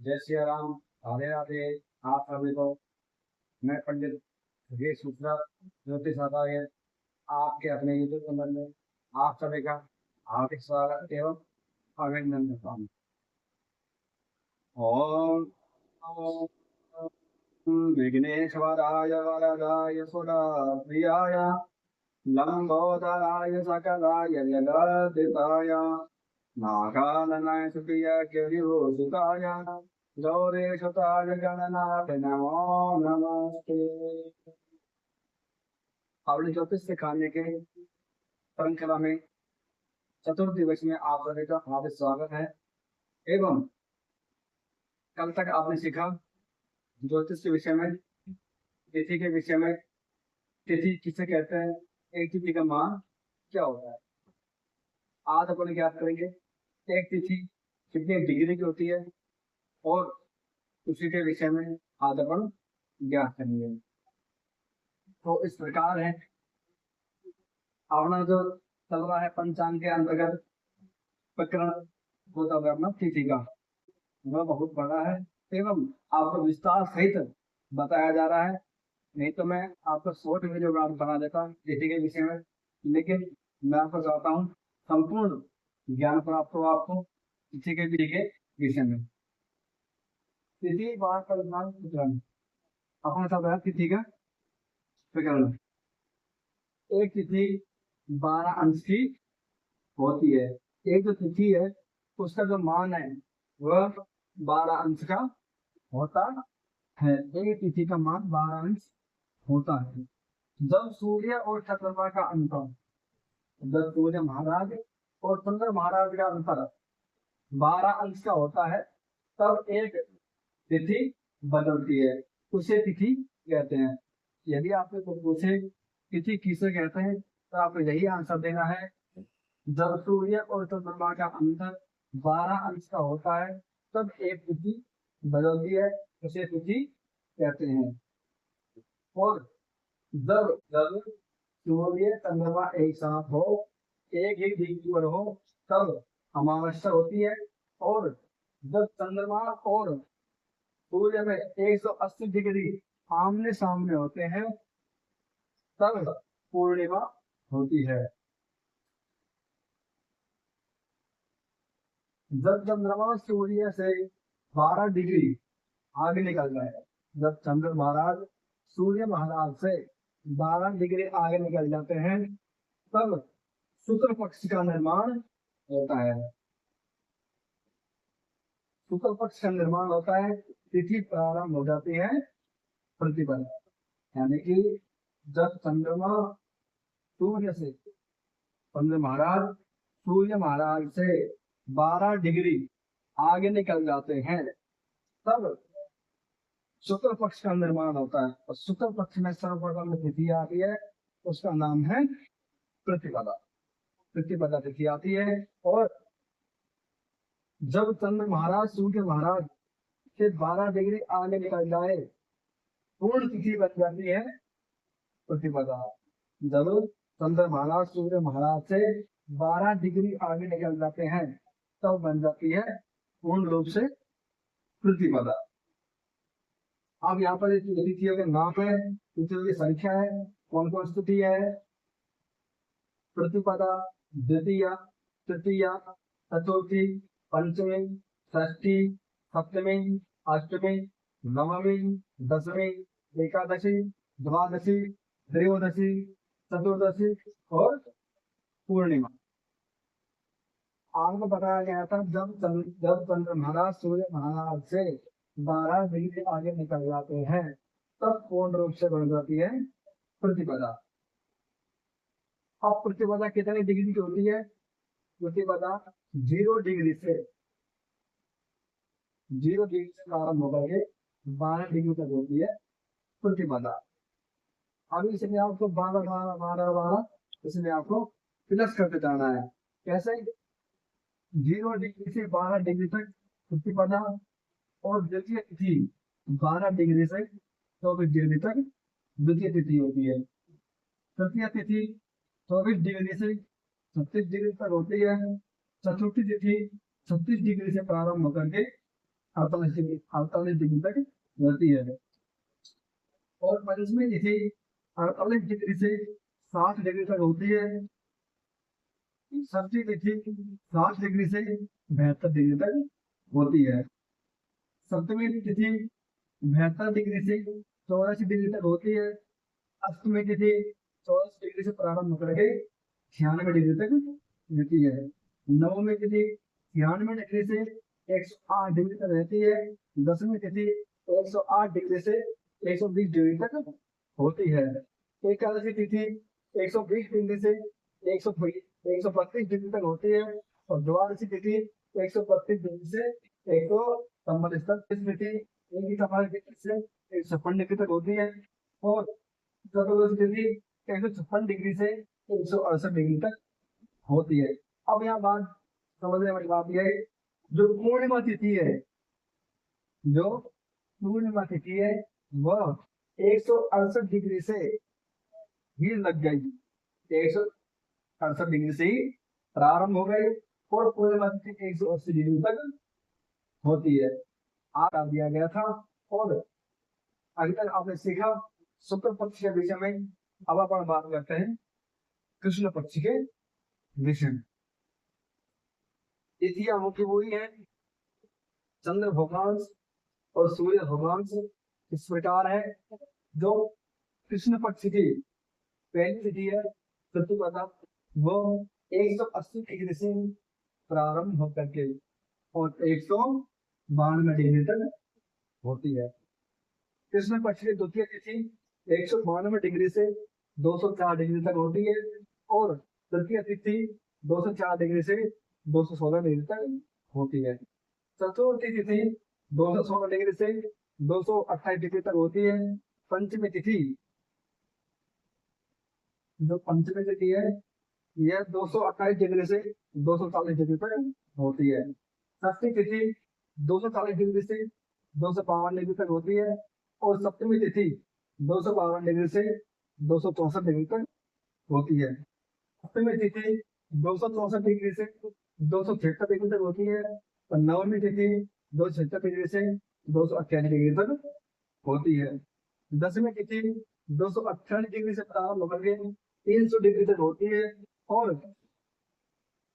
जय सिया राम। राधे राधे। आप सभी को मैं पंडित योगेश मिश्रा ज्योतिष आचार्य आपके अपने यूट्यूब चैनल में आप सभी का हार्दिक स्वागत एवं अभिनंदन करता हूँ। ओम विघ्नेश्वराय वरदाय सुरप्रियाय लंबोदराय सकलाय जगद्दिताय नागाननाय सुप्रिय गिरिभूषिताय गौरीसुताय गणनाथ नमो नमस्ते। अपने ज्योतिष सिखाने के श्रृंखला में चतुर्थ दिवस में आप सभी का हार्दिक स्वागत है। एवं कल तक आपने सीखा ज्योतिष के विषय में, तिथि के विषय में, तिथि किसे कहते हैं, एक तिथि का मान क्या होता है। आज अपन ज्ञात करेंगे एक तिथि कितनी डिग्री की होती है और उसी के विषय में आज अपन ज्ञात करेंगे। तो इस प्रकार है अपना जो चल रहा है पंचांग के अंतर्गत प्रकरण होता है अपना तिथि का, वह बहुत बड़ा है एवं आपको विस्तार सहित बताया जा रहा है। नहीं तो मैं आपको शॉर्ट वीडियो बना देता तिथि के विषय में, लेकिन मैं आपको चाहता हूँ संपूर्ण ज्ञान प्राप्त हो आपको तिथि के विषय में। तिथि बार प्रकरण अपना चल रहा है तिथि का प्रकरण। एक तिथि 12 अंश की होती है। एक जो तिथि है उसका जो मान है वह 12 अंश का होता है। एक तिथि का मान 12 अंश होता है। जब सूर्य और चंद्रमा का अंतर, जब सूर्य महाराज और चंद्र महाराज का अंतर 12 अंश का होता है तब एक तिथि बदलती है, उसे तिथि कहते हैं। यदि आपसे कुछ पूछे तिथि किसे कहते हैं तो आपको यही आंसर देना है, जब सूर्य और चंद्रमा का अंतर 12 अंश का होता है तब एक तिथि बदलती है, उसे तिथि कहते हैं। और जब जब सूर्य चंद्रमा एक साथ हो, एक ही डिग्री पर हो, तब अमावस्या होती है। और जब चंद्रमा और सूर्य में 180 डिग्री आमने सामने होते हैं तब पूर्णिमा होती है। जब चंद्रमा सूर्य से 12 डिग्री आगे निकल जाए, जब चंद्र महाराज सूर्य महाराज से 12 डिग्री आगे निकल जाते हैं तब शुक्ल पक्ष का निर्माण होता है। शुक्ल पक्ष का निर्माण होता है, तिथि प्रारंभ हो जाती है प्रतिपद। यानी कि जब चंद्रमा सूर्य से सूर्य महाराज से 12 डिग्री आगे निकल जाते हैं तब शुक्ल पक्ष का निर्माण होता है। और शुक्ल पक्ष में सर्वप्रथम तिथि आती है, उसका नाम है प्रतिपदा। प्रतिपदा तिथि आती है। और जब चंद्र महाराज सूर्य महाराज से 12 डिग्री आगे निकल जाए, पूर्ण तिथि बन जाती है प्रतिपदा। जब चंद्र महाराज सूर्य महाराज से 12 डिग्री आगे निकल जाते हैं तब बन जाती है पूर्ण रूप से प्रतिपदा। अब यहाँ पर तिथियों के नाम है, तिथियों की संख्या है, कौन कौन तिथि है। प्रतिपदा, द्वितीया, तृतीया, चतुर्थी, पंचमी, षष्ठी, सप्तमी, अष्टमी, नवमी, दशमी, एकादशी, द्वादशी, त्रयोदशी, चतुर्दशी और पूर्णिमा। आपको बताया गया था जब चंद्र महाराज सूर्य महाराज से 12 डिग्री आगे निकल जाते हैं तब पूर्ण रूप से बन जाती है प्रतिपदा। अब प्रतिपदा कितनी डिग्री की होती है। प्रतिपदा 0 डिग्री से प्रारंभ होकर के 12 डिग्री तक होती है प्रतिपदा। अभी इसमें आपको 12 इसमें आपको प्लस करके जाना है। कैसे। 0 डिग्री से 12 डिग्री तक प्रतिपदा और द्वितीय तिथि 12 डिग्री से 24 डिग्री तक द्वितीय तिथि होती है। तृतीय तिथि 24 डिग्री से 36 डिग्री तक होती है। चतुर्थी तिथि 36 डिग्री से प्रारंभ होकर के 48 डिग्री तक रहती है। और पंचमी तिथि 48 डिग्री से 60 डिग्री तक होती है। षष्ठी तिथि 60 डिग्री से 72 डिग्री तक होती है। सप्तमी तिथि 72 डिग्री से 84 डिग्री तक होती है। अष्टमी तिथि 84 डिग्री से प्रारंभ होकर के 96 डिग्री तक रहती है। नवमी तिथि 96 डिग्री से 108 डिग्री तक रहती है। दसवीं तिथि 108 डिग्री से 120 डिग्री तक होती है। एकादशी तिथि 120 डिग्री से 132 डिग्री तक होती है। और द्वादशी तिथि 132 डिग्री से 145 तिथि 145 डिग्री से 156 डिग्री तक होती है। और चतुर्दशी तिथि 156 डिग्री से 168 डिग्री तक होती है। अब यहाँ बात समझने वाली बात यह है, जो पूर्णिमा तिथि है, जो पूर्णिमा तिथि है वह 168 डिग्री से ही लग गई। 168 डिग्री से ही प्रारंभ हो गई और पूर्णिमा तिथि 180 डिग्री तक होती है। आ दिया गया था। और अभी तक आपने सीखा शुक्ल पक्ष के विषय में। अब अपन बात करते हैं कृष्ण पक्ष के विषय में। तिथियां मुख्य हुई है चंद्र भगवान और सूर्य भगवान इस प्रकार है। जो कृष्ण पक्ष की पहली तिथि है प्रतिपदा, वो 180 डिग्री से प्रारंभ होकर के और 192 डिग्री तक होती है। कृष्ण पक्ष की द्वितीय तिथि 192 डिग्री से 204 डिग्री तक होती है। और तृतीय तिथि 204 डिग्री से 216 डिग्री तक होती है। चतुर्थी तिथि 216 डिग्री से 228 डिग्री तक होती है। पंचमी तिथि, जो पंचमी तिथि है यह 228 डिग्री से 240 डिग्री तक होती है। षष्ठी तिथि 240 डिग्री से 252 डिग्री तक होती है। और सप्तमी तिथि 252 डिग्री से 264 डिग्री तक होती है। अष्टमी तिथि 264 डिग्री से 276 डिग्री तक होती है। और नवमी तिथि 276 डिग्री से 288 डिग्री तक होती है। दसवीं तिथि 298 डिग्री से प्रारंभ होकर के 300 डिग्री तक होती है। और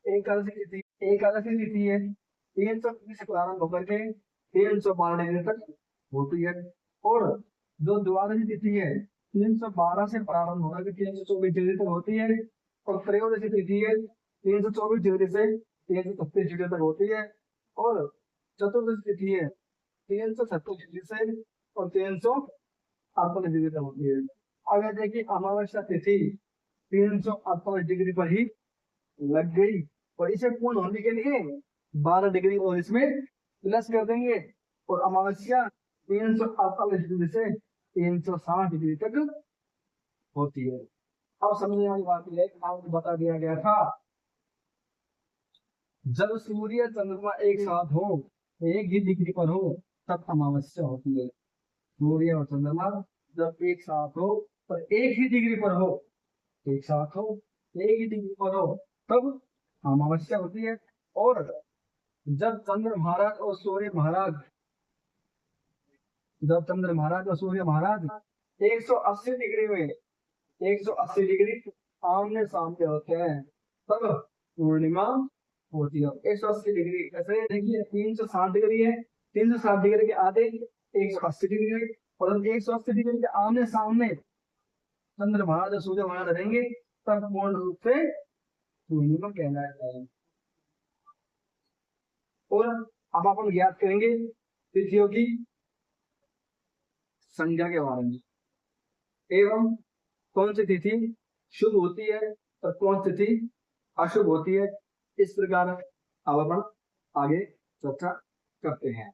एकादशी तिथि है 300 डिग्री से प्रारंभ होकर के 312 डिग्री तक होती है। और जो द्वादशी तिथि है 312 से प्रारंभ होकर के 324 डिग्री तक होती है। और त्रयोदशी तिथि है 324 डिग्री से 336 डिग्री तक होती है। और चतुर्दशी तिथि है 370 डिग्री से और 348 डिग्री तक होती है। अगर देखिए अमावस्या तिथि 348 डिग्री पर ही लग गई और इसे पूर्ण होने के लिए 12 डिग्री और इसमें प्लस कर देंगे और अमावस्या 348 डिग्री से 360 डिग्री तक होती है। अब समझने वाली बात यह है, आपको बता दिया गया था जब सूर्य चंद्रमा एक साथ हो, एक ही डिग्री पर हो, तब अमावस्या होती है। सूर्य और चंद्रमा जब एक साथ हो पर एक ही डिग्री पर हो, एक साथ हो एक ही डिग्री पर हो, तब अमावस्या होती है। और जब चंद्र महाराज और सूर्य महाराज, जब चंद्र महाराज और सूर्य महाराज 180 डिग्री में 180 डिग्री आमने सामने होते हैं, तब पूर्णिमा होती है। 180 डिग्री ऐसे देखिए 360 डिग्री है, 360 डिग्री के आधे 180 डिग्री है। और 180 डिग्री के आमने सामने चंद्र महाराज और सूर्य महाराज रहेंगे, तब पूर्ण रूप से पूर्णिमा कहलाता है। और अब अपन ज्ञात करेंगे तिथियों की संख्या के बारे में एवं कौन सी तिथि शुभ होती है और कौन सी तिथि अशुभ होती है। इस प्रकार अब अपन आगे चर्चा करते हैं।